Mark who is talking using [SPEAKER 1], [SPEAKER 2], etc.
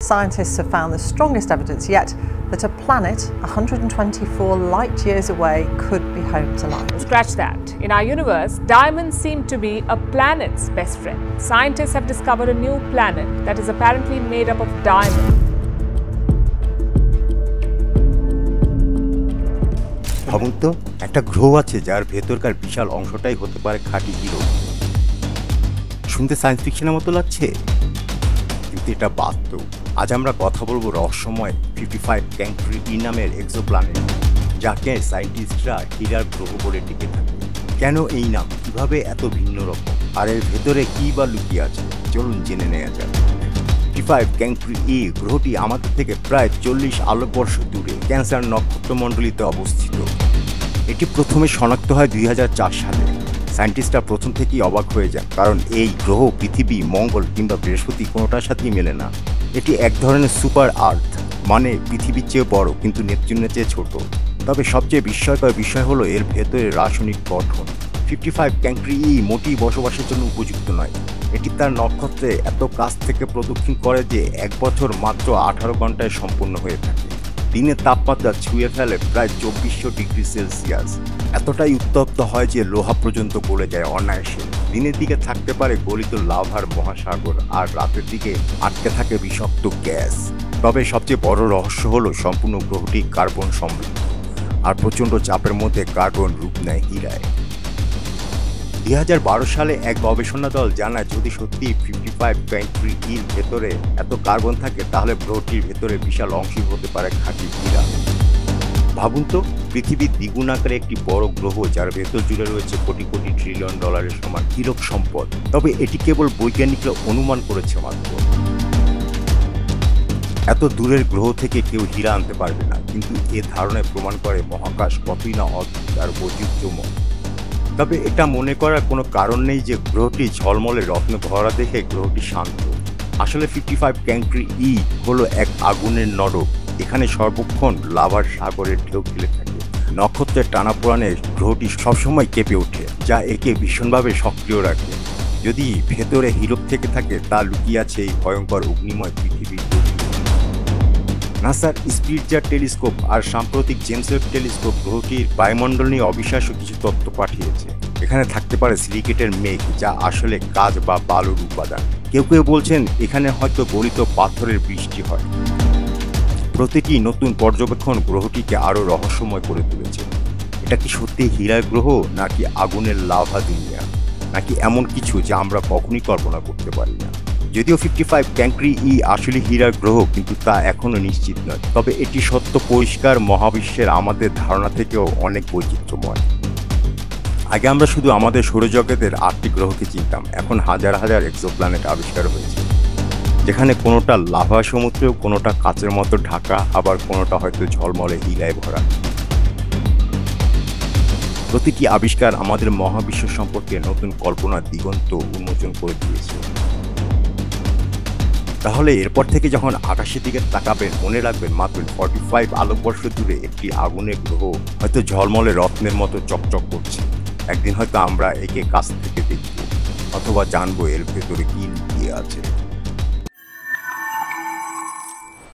[SPEAKER 1] Scientists have found the strongest evidence yet that a planet 124 light years away could be home to life.
[SPEAKER 2] Scratch that. In our universe, diamonds seem to be a planet's best friend. Scientists have discovered a new planet that is apparently made up of diamonds.
[SPEAKER 3] ভাবুন তো, একটা গ্রহ আছে যার ভেতরকার বিশাল অংশটাই হতে পারে খাঁটি হিরো। শুনতে সায়েন্স ফিকশনের মতো লাগছে, কিন্তু এটা বাস্তব। আজ আমরা কথা বলবো রহস্যময় 55 ক্যাঙ্করি ই নামের এক্সোপ্ল্যানেট, যাকে সায়েন্টিস্টরা হীরার গ্রহ বলে ডেকে থাকে। কেন এই নাম, কিভাবে এত ভিন্ন রকম, আর এর ভেতরে কি বা লুকিয়ে আছে, চলুন জেনে নেওয়া যাক। 55 ক্যাঙ্করি ই গ্রহটি আমাদের থেকে প্রায় 40 আলোকবর্ষ দূরে ক্যান্সার নক্ষত্রমণ্ডলীতে অবস্থিত। এটি প্রথমে শনাক্ত হয় 2004 সালে। সায়েন্টিস্টরা প্রথম থেকেই অবাক হয়ে যান, কারণ এই গ্রহ পৃথিবী, মঙ্গল কিংবা বৃহস্পতি কোনোটার সাথেই মেলে না। এটি এক ধরনের সুপার আর্থ, মানে পৃথিবীর চেয়ে বড় কিন্তু নেপচুনের চেয়ে ছোট। তবে সবচেয়ে বিস্ময়কর বিষয় হলো এর ভেতরে রাসায়নিক গঠন। 55 ক্যাঙ্করি ই মোটেই বসবাসের জন্য উপযুক্ত নয়। এটি তার নক্ষত্রে এত কাছ থেকে প্রদক্ষিণ করে যে এক বছর মাত্র 18 ঘন্টায় সম্পূর্ণ হয়ে থাকে। দিনের তাপমাত্রা ছুঁয়ে ফেলে প্রায় 2400 ডিগ্রি সেলসিয়াস। এতটাই উত্তপ্ত হয় যে লোহা পর্যন্ত গলে যায় অনায়াসে। দিনের দিকে থাকতে পারে গলিত লাভার মহাসাগর, আর রাতের দিকে আটকে থাকে বিষাক্ত গ্যাস। তবে সবচেয়ে বড় রহস্য হলো সম্পূর্ণ গ্রহটি কার্বন সমৃদ্ধ, আর প্রচণ্ড চাপের মধ্যে কার্বন রূপ নেয় হীরায়। 2012 সালে এক গবেষণা দল জানায়, যদি সত্যি 55 ক্যাঙ্করি ইর ভেতরে এত কার্বন থাকে, তাহলে গ্রহটির ভেতরে বিশাল অংশই হতে পারে খাঁটি হীরা। ভাবুন তো, পৃথিবীর দ্বিগুণ আকারে একটি বড় গ্রহ, যার ভেতর জুড়ে রয়েছে কোটি কোটি ট্রিলিয়ন ডলারের সমান হীরক সম্পদ। তবে এটি কেবল বৈজ্ঞানিকরা অনুমান করেছে মাত্র। এত দূরের গ্রহ থেকে কেউ হীরা আনতে পারবে না, কিন্তু এ ধারণায় প্রমাণ করে মহাকাশ কতই না অদ্ভুত আর বৈচিত্র্যময়। তবে এটা মনে করার কোনো কারণ নেই যে গ্রহটি ঝলমলে রত্ন ভরা দেখে গ্রহটি শান্ত। আসলে 55 ক্যাঙ্করি ই হলো এক আগুনের নরক। এখানে সর্বক্ষণ লাভার সাগরের ঢেউ খেলে থাকে। নক্ষত্রের টানাপোড়ানে গ্রহটি সবসময় কেঁপে ওঠে, যা একে ভীষণভাবে সক্রিয় রাখে। যদি ভেতরে হীরক থেকে থাকে, তা লুকিয়ে আছে এই ভয়ঙ্কর অগ্নিময় পৃথিবীর। নাসার স্পিরিটজার টেলিস্কোপ আর সাম্প্রতিক জেমস ওয়েব টেলিস্কোপ গ্রহটির বায়ুমণ্ডল নিয়ে অবিশ্বাস্য কিছু তথ্য পাঠিয়েছে। এখানে থাকতে পারে সিলিকেটের মেঘ, যা আসলে কাঁচ বা বালুর উপাদান। কেউ কেউ বলছেন এখানে হয়তো গলিত পাথরের বৃষ্টি হয়। প্রতিটি নতুন পর্যবেক্ষণ গ্রহটিকে আরও রহস্যময় করে তুলেছে। এটা কি সত্যি হীরার গ্রহ, নাকি আগুনের লাভা দুনিয়া, নাকি এমন কিছু যা আমরা কখনই কল্পনা করতে পারি না? যদিও 55 ক্যাঙ্করি ই আসলে হীরার গ্রহ, কিন্তু তা এখনও নিশ্চিত নয়। তবে এটি সত্য পরিষ্কার, মহাবিশ্বের আমাদের ধারণা থেকেও অনেক বৈচিত্র্যময়। আগে আমরা শুধু আমাদের সৌরজগতের 8টি গ্রহকে চিনতাম, এখন হাজার হাজার এক্সোপ্ল্যানেট আবিষ্কার হয়েছে, যেখানে কোনোটা লাভা সমুদ্রেও, কোনোটা কাচের মতো ঢাকা, আবার কোনোটা হয়তো ঝলমলে হীরায় ভরা। প্রতিটি আবিষ্কার আমাদের মহাবিশ্ব সম্পর্কে নতুন কল্পনার দিগন্ত উন্মোচন করে দিয়েছে। তাহলে এরপর থেকে যখন আকাশের দিকে তাকাবেন, মনে রাখবেন মাত্র 45 আলোকবর্ষ দূরে একটি আগুনের গ্রহ হয়তো ঝলমলে রত্নের মতো চকচক করছে। একদিন হয়তো আমরা একে কাছ থেকে দেখব, অথবা জানবো এর ভেতরে কি লুকিয়ে আছে।